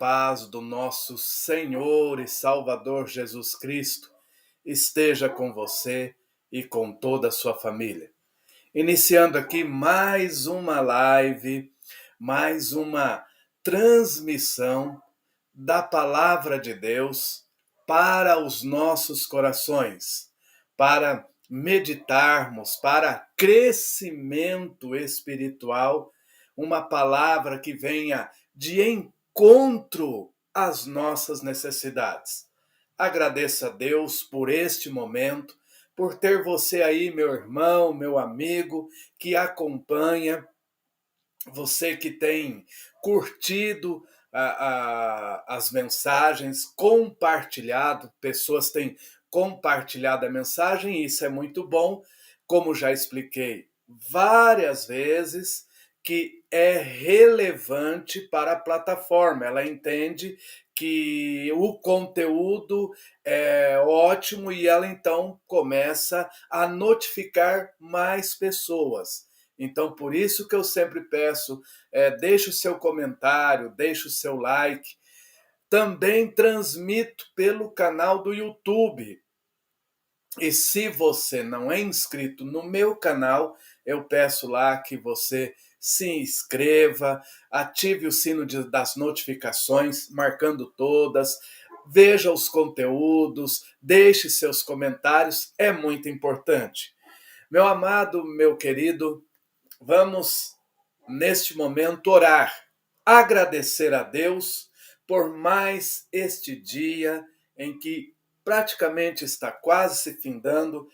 paz do nosso Senhor e Salvador Jesus Cristo esteja com você e com toda a sua família. Iniciando aqui mais uma live, mais uma transmissão da palavra de Deus para os nossos corações, para meditarmos, para crescimento espiritual, uma palavra que venha de encontro às nossas necessidades. Agradeço a Deus por este momento, por ter você aí, meu irmão, meu amigo, que acompanha, você que tem curtido as mensagens, compartilhado, pessoas têm compartilhado a mensagem, e isso é muito bom, como já expliquei várias vezes, que é relevante para a plataforma. Ela entende que o conteúdo é ótimo e ela então começa a notificar mais pessoas. Então, por isso que eu sempre peço, deixe o seu comentário, deixe o seu like. Também transmito pelo canal do YouTube. E se você não é inscrito no meu canal, eu peço lá que você se inscreva, ative o sino das notificações, marcando todas, veja os conteúdos, deixe seus comentários, é muito importante. Meu amado, meu querido, vamos, neste momento, orar, agradecer a Deus por mais este dia em que praticamente está quase se findando,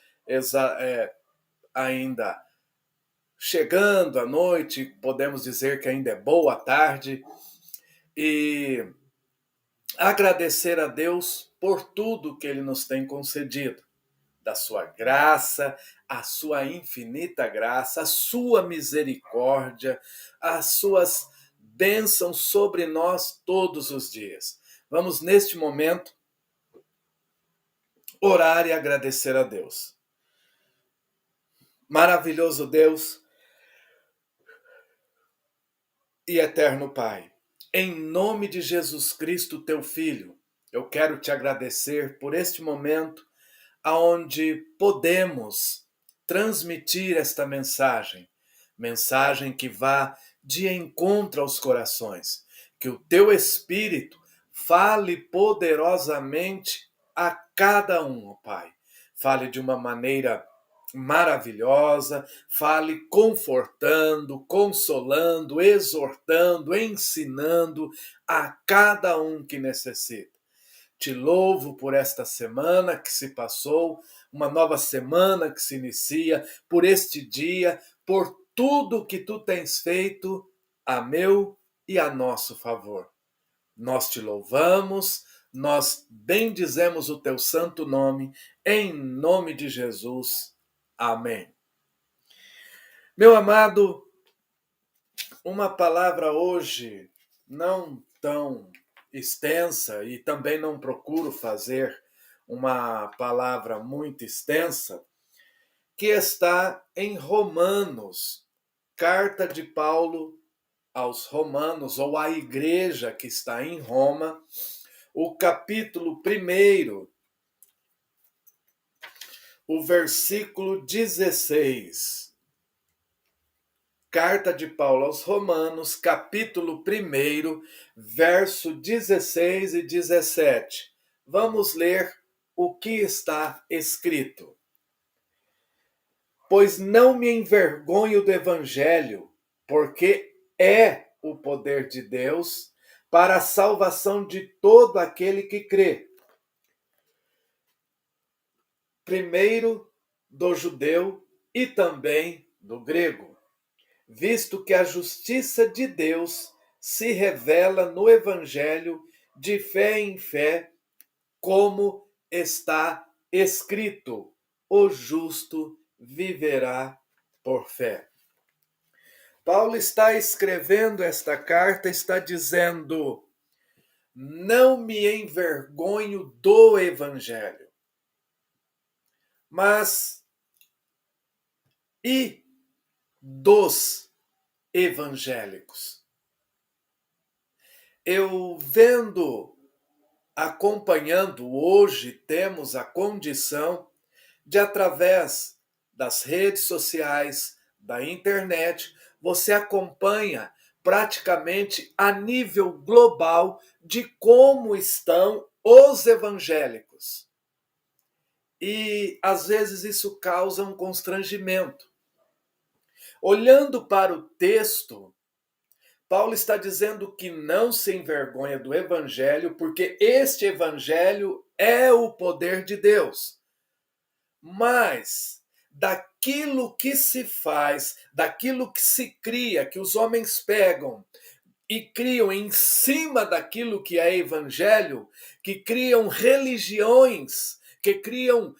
ainda chegando à noite, podemos dizer que ainda é boa tarde, e agradecer a Deus por tudo que Ele nos tem concedido, da sua graça, a sua infinita graça, a sua misericórdia, as suas bênçãos sobre nós todos os dias. Vamos, neste momento, orar e agradecer a Deus. Maravilhoso Deus e eterno Pai, em nome de Jesus Cristo, teu Filho, eu quero te agradecer por este momento aonde podemos transmitir esta mensagem, mensagem que vá de encontro aos corações, que o teu Espírito fale poderosamente a cada um, ó Pai. Fale de uma maneira maravilhosa, fale confortando, consolando, exortando, ensinando a cada um que necessita. Te louvo por esta semana que se passou, uma nova semana que se inicia, por este dia, por tudo que tu tens feito a meu e a nosso favor. Nós te louvamos, nós bendizemos o teu santo nome, em nome de Jesus. Amém. Meu amado, uma palavra hoje não tão extensa, e também não procuro fazer uma palavra muito extensa, que está em Romanos, carta de Paulo aos Romanos, ou à igreja que está em Roma, o capítulo 1, o versículo 16. Carta de Paulo aos Romanos, capítulo 1, verso 16 e 17. Vamos ler o que está escrito. Pois não me envergonho do evangelho, porque é o poder de Deus para a salvação de todo aquele que crê. Primeiro do judeu e também do grego, visto que a justiça de Deus se revela no Evangelho de fé em fé, como está escrito: o justo viverá por fé. Paulo está escrevendo esta carta, está dizendo: não me envergonho do Evangelho. Mas e dos evangélicos? eu vendo, acompanhando, hoje temos a condição de, através das redes sociais, da internet, você acompanha praticamente a nível global de como estão os evangélicos. E às vezes isso causa um constrangimento. Olhando para o texto, Paulo está dizendo que não se envergonha do evangelho, porque este evangelho é o poder de Deus. Mas daquilo que se faz, daquilo que se cria, que os homens pegam e criam em cima daquilo que é evangelho, que criam religiões, que criam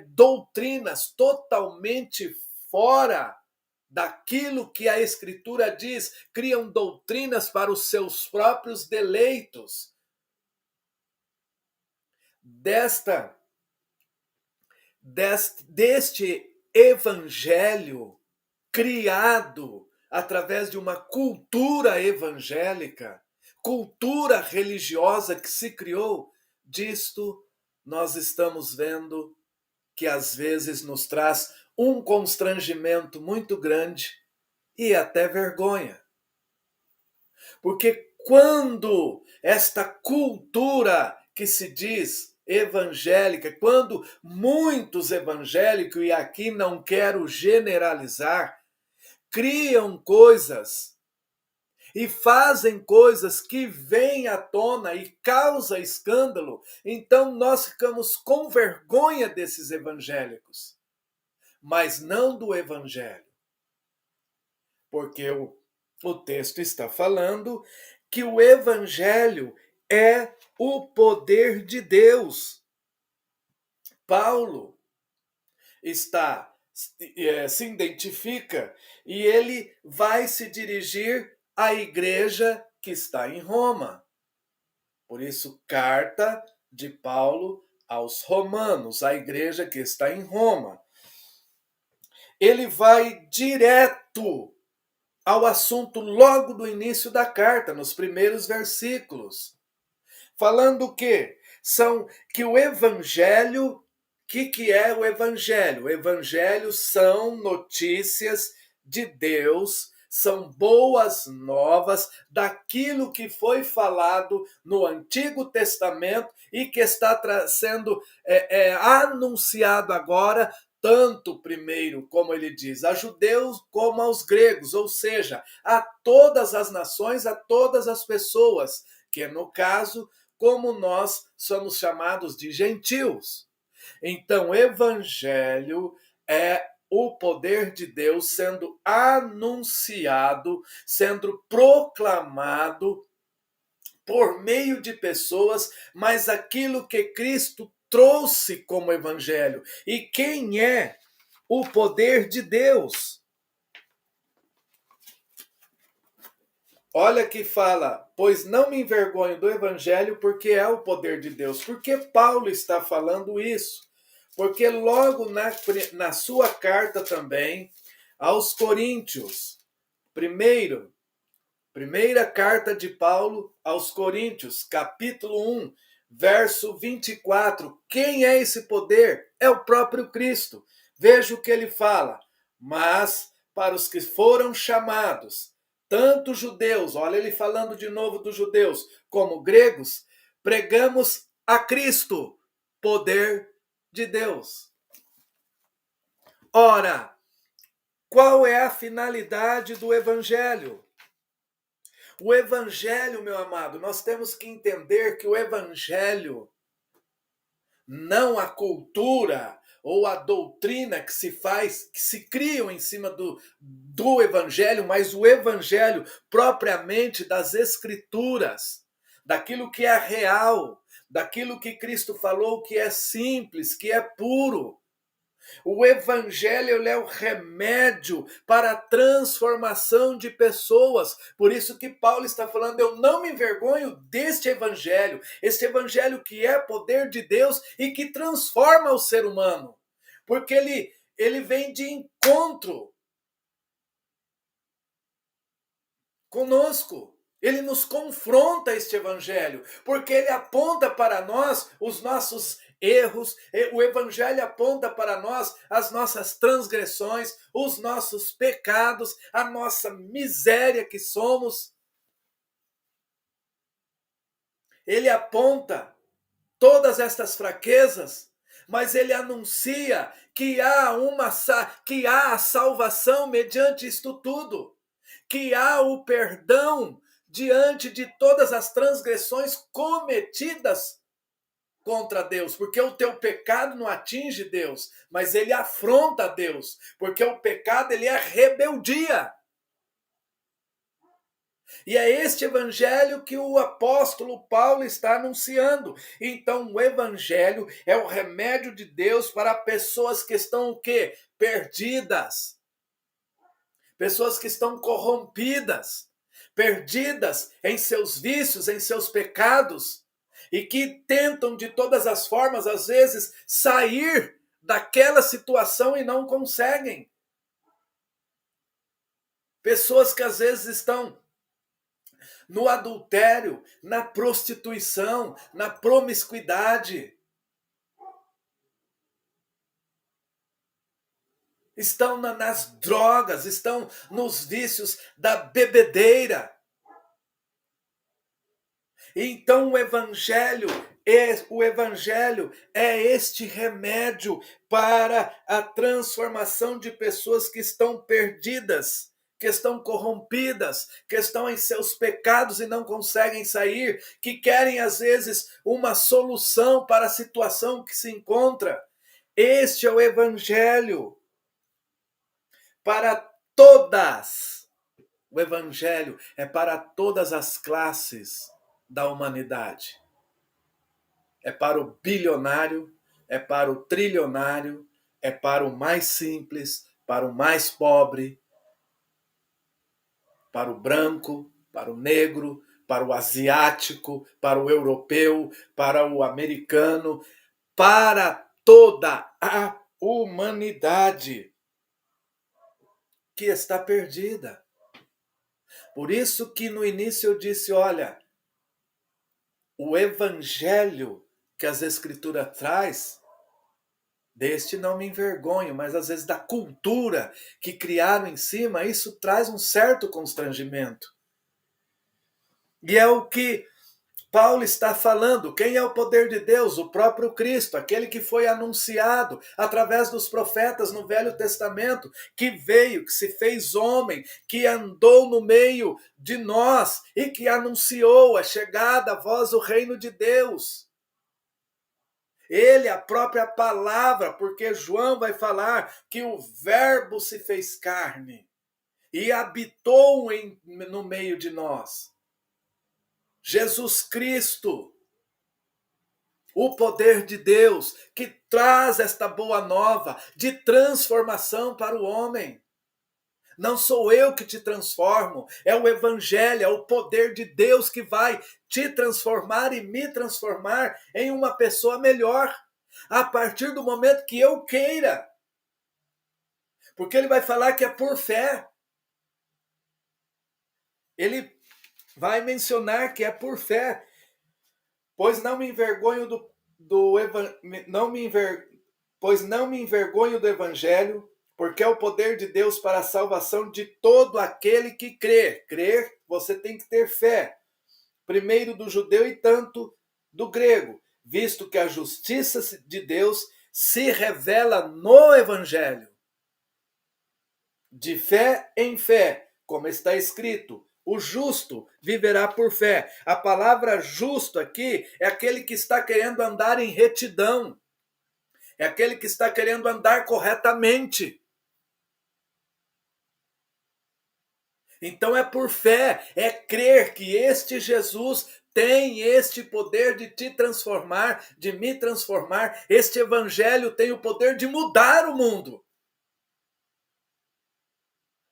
doutrinas totalmente fora daquilo que a Escritura diz, criam doutrinas para os seus próprios deleitos. Deste evangelho criado através de uma cultura evangélica, cultura religiosa que se criou, disto nós estamos vendo que às vezes nos traz um constrangimento muito grande e até vergonha. Porque quando esta cultura que se diz evangélica, quando muitos evangélicos, e aqui não quero generalizar, criam coisas e fazem coisas que vêm à tona e causa escândalo, então nós ficamos com vergonha desses evangélicos, mas não do evangelho. Porque o texto está falando que o evangelho é o poder de Deus. Paulo se identifica e ele vai se dirigir à igreja que está em Roma. Por isso, carta de Paulo aos Romanos, a igreja que está em Roma. Ele vai direto ao assunto logo do início da carta, nos primeiros versículos. Falando que o evangelho, que é o evangelho? O evangelho são notícias de Deus, são boas novas daquilo que foi falado no Antigo Testamento e que está sendo anunciado agora, tanto primeiro, como ele diz, a judeus como aos gregos, ou seja, a todas as nações, a todas as pessoas, que no caso, como nós somos chamados de gentios. Então, evangelho é o poder de Deus sendo anunciado, sendo proclamado por meio de pessoas, mas aquilo que Cristo trouxe como evangelho. E quem é o poder de Deus? Olha que fala, pois não me envergonho do evangelho, porque é o poder de Deus. Por que Paulo está falando isso? Porque logo na sua carta também aos Coríntios, primeira carta de Paulo aos Coríntios, capítulo 1, verso 24. Quem é esse poder? É o próprio Cristo. Veja o que ele fala. Mas para os que foram chamados, tanto judeus, olha ele falando de novo dos judeus, como gregos, pregamos a Cristo, poder de Deus. Ora, qual é a finalidade do evangelho? O evangelho, meu amado, nós temos que entender que o evangelho, não a cultura ou a doutrina que se faz, que se criam em cima do evangelho, mas o evangelho propriamente das escrituras, daquilo que é real, daquilo que Cristo falou que é simples, que é puro. O evangelho é o remédio para a transformação de pessoas. Por isso que Paulo está falando, eu não me envergonho deste evangelho. Este evangelho que é poder de Deus e que transforma o ser humano. Porque ele vem de encontro conosco. Ele nos confronta, este evangelho, porque ele aponta para nós os nossos erros, o evangelho aponta para nós as nossas transgressões, os nossos pecados, a nossa miséria que somos. Ele aponta todas estas fraquezas, mas ele anuncia que que há a salvação mediante isto tudo, que há o perdão diante de todas as transgressões cometidas contra Deus, porque o teu pecado não atinge Deus, mas ele afronta Deus, porque o pecado ele é rebeldia. E é este evangelho que o apóstolo Paulo está anunciando. Então, o evangelho é o remédio de Deus para pessoas que estão o quê? Perdidas. Pessoas que estão corrompidas, perdidas em seus vícios, em seus pecados, e que tentam de todas as formas, às vezes, sair daquela situação e não conseguem. Pessoas que às vezes estão no adultério, na prostituição, na promiscuidade. Estão nas drogas, estão nos vícios da bebedeira. Então o evangelho é este remédio para a transformação de pessoas que estão perdidas, que estão corrompidas, que estão em seus pecados e não conseguem sair, que querem às vezes uma solução para a situação que se encontra. Este é o evangelho para todas. O evangelho é para todas as classes da humanidade. É para o bilionário, é para o trilionário, é para o mais simples, para o mais pobre, para o branco, para o negro, para o asiático, para o europeu, para o americano, para toda a humanidade que está perdida. Por isso que no início eu disse, olha, o evangelho que as escrituras traz, deste não me envergonho, mas às vezes da cultura que criaram em cima, isso traz um certo constrangimento. E é o que Paulo está falando. Quem é o poder de Deus? O próprio Cristo, aquele que foi anunciado através dos profetas no Velho Testamento, que veio, que se fez homem, que andou no meio de nós e que anunciou a chegada a vós o reino de Deus. Ele, a própria palavra, porque João vai falar que o verbo se fez carne e habitou no meio de nós. Jesus Cristo, o poder de Deus que traz esta boa nova de transformação para o homem. Não sou eu que te transformo, é o evangelho, é o poder de Deus que vai te transformar e me transformar em uma pessoa melhor, a partir do momento que eu queira. Porque ele vai falar que é por fé. Ele vai mencionar que é por fé. Pois não me envergonho pois não me envergonho do evangelho, porque é o poder de Deus para a salvação de todo aquele que crê. Crer, você tem que ter fé. Primeiro do judeu e tanto do grego, visto que a justiça de Deus se revela no evangelho. De fé em fé, como está escrito, o justo viverá por fé. A palavra justo aqui é aquele que está querendo andar em retidão. É aquele que está querendo andar corretamente. Então é por fé, é crer que este Jesus tem este poder de te transformar, de me transformar. Este evangelho tem o poder de mudar o mundo.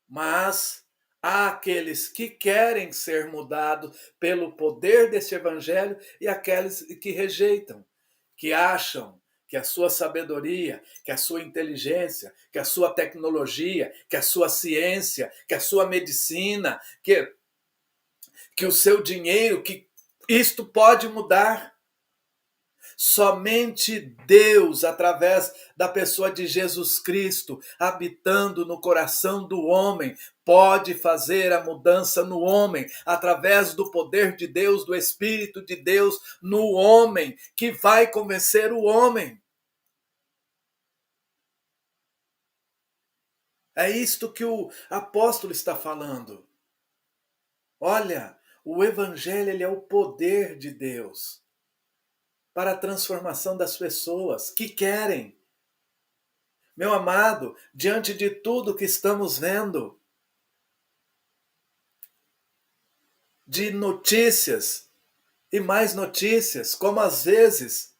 Mas há aqueles que querem ser mudados pelo poder deste evangelho e aqueles que rejeitam, que acham que a sua sabedoria, que a sua inteligência, que a sua tecnologia, que a sua ciência, que a sua medicina, que o seu dinheiro, que isto pode mudar. Somente Deus, através da pessoa de Jesus Cristo, habitando no coração do homem, pode fazer a mudança no homem, através do poder de Deus, do Espírito de Deus no homem, que vai convencer o homem. É isto que o apóstolo está falando. Olha, o evangelho ele é o poder de Deus para a transformação das pessoas que querem. Meu amado, diante de tudo que estamos vendo, de notícias e mais notícias, como às vezes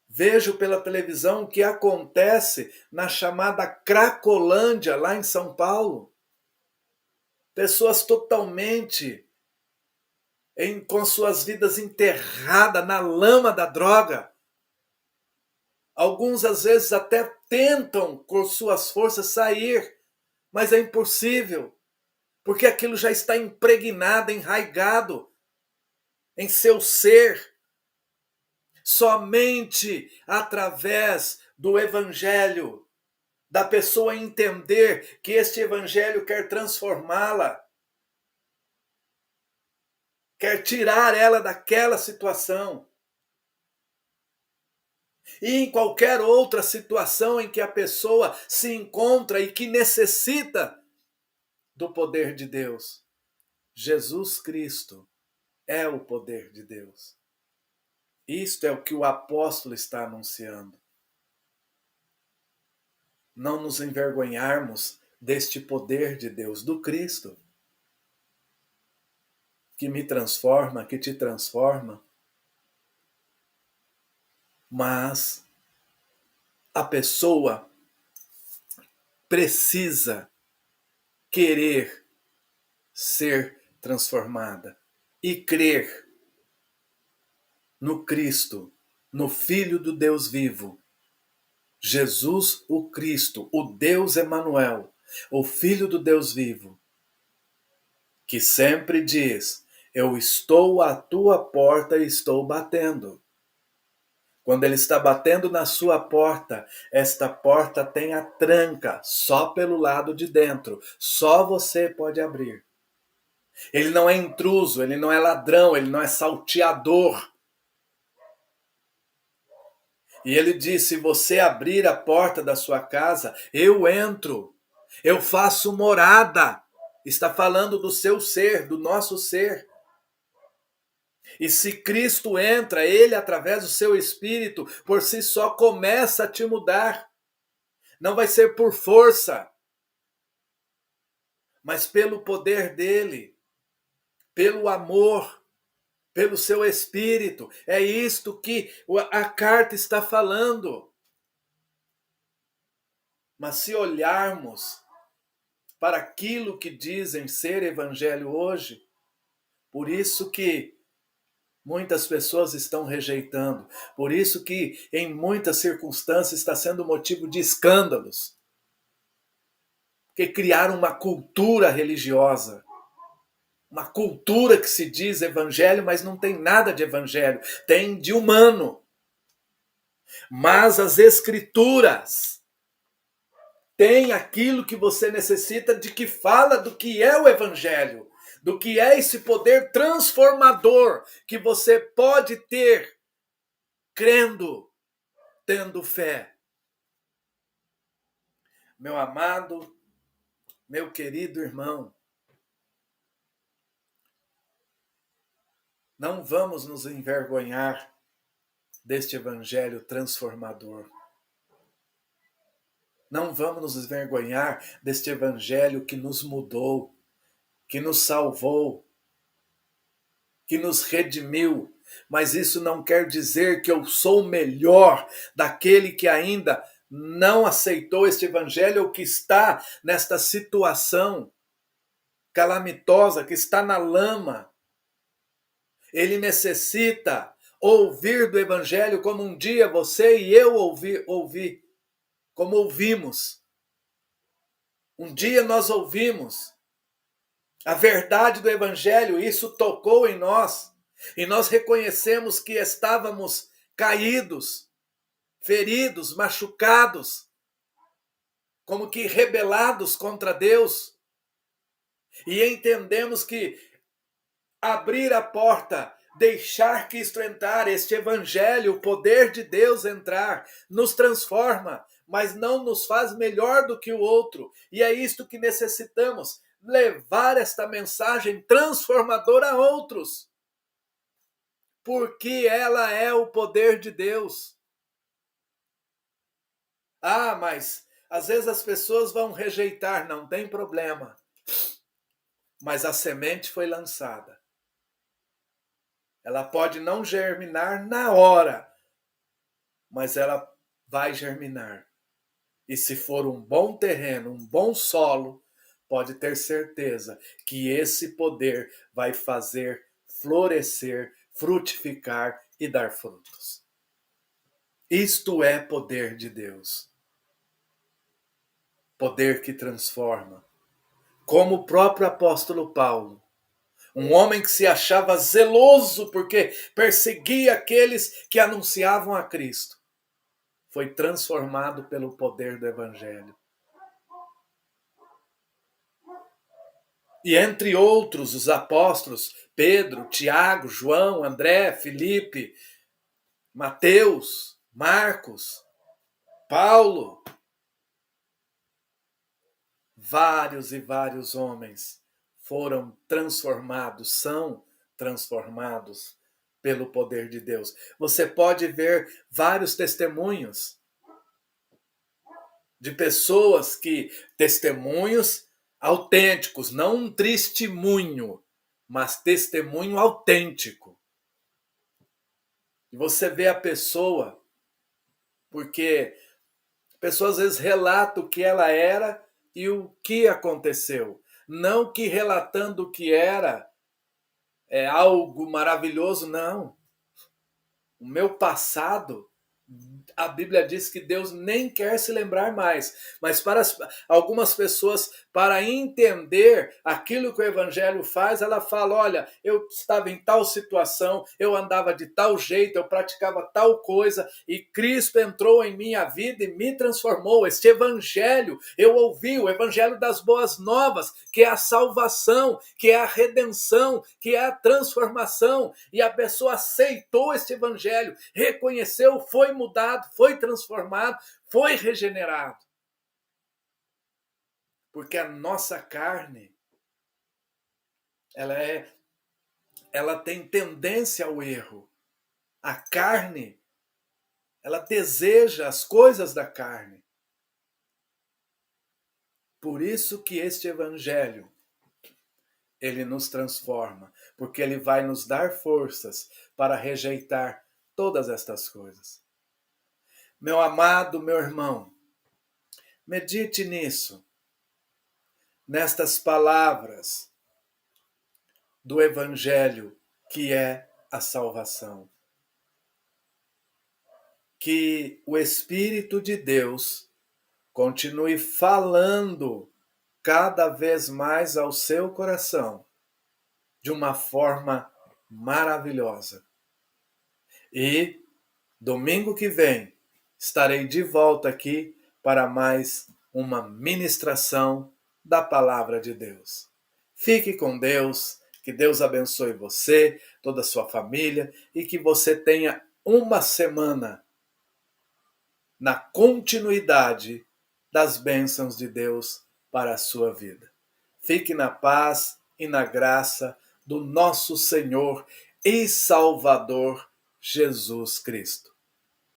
vejo pela televisão o que acontece na chamada Cracolândia, lá em São Paulo. Pessoas totalmente com suas vidas enterradas na lama da droga. Alguns às vezes até tentam com suas forças sair, mas é impossível, porque aquilo já está impregnado, enraigado em seu ser. Somente através do evangelho, da pessoa entender que este evangelho quer transformá-la, quer tirar ela daquela situação. E em qualquer outra situação em que a pessoa se encontra e que necessita do poder de Deus. Jesus Cristo é o poder de Deus. Isto é o que o apóstolo está anunciando. Não nos envergonharmos deste poder de Deus, do Cristo, que me transforma, que te transforma. Mas a pessoa precisa querer ser transformada e crer no Cristo, no Filho do Deus vivo, Jesus o Cristo, o Deus Emanuel, o Filho do Deus vivo, que sempre diz: eu estou à tua porta e estou batendo. Quando ele está batendo na sua porta, esta porta tem a tranca só pelo lado de dentro. Só você pode abrir. Ele não é intruso, ele não é ladrão, ele não é salteador. E ele diz: se você abrir a porta da sua casa, eu entro. Eu faço morada. Está falando do seu ser, do nosso ser. E se Cristo entra, ele, através do seu Espírito, por si só começa a te mudar. Não vai ser por força, mas pelo poder dele, pelo amor, pelo seu Espírito. É isto que a carta está falando. Mas se olharmos para aquilo que dizem ser evangelho hoje, por isso que muitas pessoas estão rejeitando. Por isso que em muitas circunstâncias está sendo motivo de escândalos. Porque criaram uma cultura religiosa. Uma cultura que se diz evangelho, mas não tem nada de evangelho. Tem de humano. Mas as escrituras têm aquilo que você necessita, de que fala do que é o evangelho. Do que é esse poder transformador que você pode ter crendo, tendo fé. Meu amado, meu querido irmão, não vamos nos envergonhar deste evangelho transformador. Não vamos nos envergonhar deste evangelho que nos mudou, que nos salvou, que nos redimiu. Mas isso não quer dizer que eu sou melhor daquele que ainda não aceitou este evangelho ou que está nesta situação calamitosa, que está na lama. Ele necessita ouvir do evangelho como um dia você e eu ouvi, como ouvimos. Um dia nós ouvimos A verdade do Evangelho, isso tocou em nós. E nós reconhecemos que estávamos caídos, feridos, machucados, como que rebelados contra Deus. E entendemos que abrir a porta, deixar Cristo entrar, este Evangelho, o poder de Deus entrar, nos transforma, mas não nos faz melhor do que o outro. E é isto que necessitamos, levar esta mensagem transformadora a outros. Porque ela é o poder de Deus. Ah, mas às vezes as pessoas vão rejeitar, não tem problema. Mas a semente foi lançada. Ela pode não germinar na hora, mas ela vai germinar. E se for um bom terreno, um bom solo, pode ter certeza que esse poder vai fazer florescer, frutificar e dar frutos. Isto é poder de Deus. Poder que transforma. Como o próprio apóstolo Paulo. Um homem que se achava zeloso porque perseguia aqueles que anunciavam a Cristo. Foi transformado pelo poder do Evangelho. E entre outros, os apóstolos, Pedro, Tiago, João, André, Filipe, Mateus, Marcos, Paulo, vários e vários homens foram transformados, são transformados pelo poder de Deus. Você pode ver vários testemunhos de pessoas testemunhos autênticos, não um testemunho, mas testemunho autêntico. E você vê a pessoa, porque a pessoa às vezes relata o que ela era e o que aconteceu. Não que relatando o que era é algo maravilhoso, não. O meu passado, a Bíblia diz que Deus nem quer se lembrar mais. Mas para algumas pessoas, para entender aquilo que o Evangelho faz, ela fala, olha, eu estava em tal situação, eu andava de tal jeito, eu praticava tal coisa, e Cristo entrou em minha vida e me transformou. Este Evangelho, eu ouvi o Evangelho das boas novas, que é a salvação, que é a redenção, que é a transformação, e a pessoa aceitou este Evangelho, reconheceu, foi mudado, foi transformado, foi regenerado. Porque a nossa carne, ela tem tendência ao erro. A carne, ela deseja as coisas da carne. Por isso que este Evangelho, ele nos transforma, porque ele vai nos dar forças para rejeitar todas estas coisas. Meu amado, meu irmão, medite nisso, nestas palavras do Evangelho, que é a salvação. Que o Espírito de Deus continue falando cada vez mais ao seu coração, de uma forma maravilhosa. E domingo que vem estarei de volta aqui para mais uma ministração da Palavra de Deus. Fique com Deus, que Deus abençoe você, toda a sua família e que você tenha uma semana na continuidade das bênçãos de Deus para a sua vida. Fique na paz e na graça do nosso Senhor e Salvador Jesus Cristo.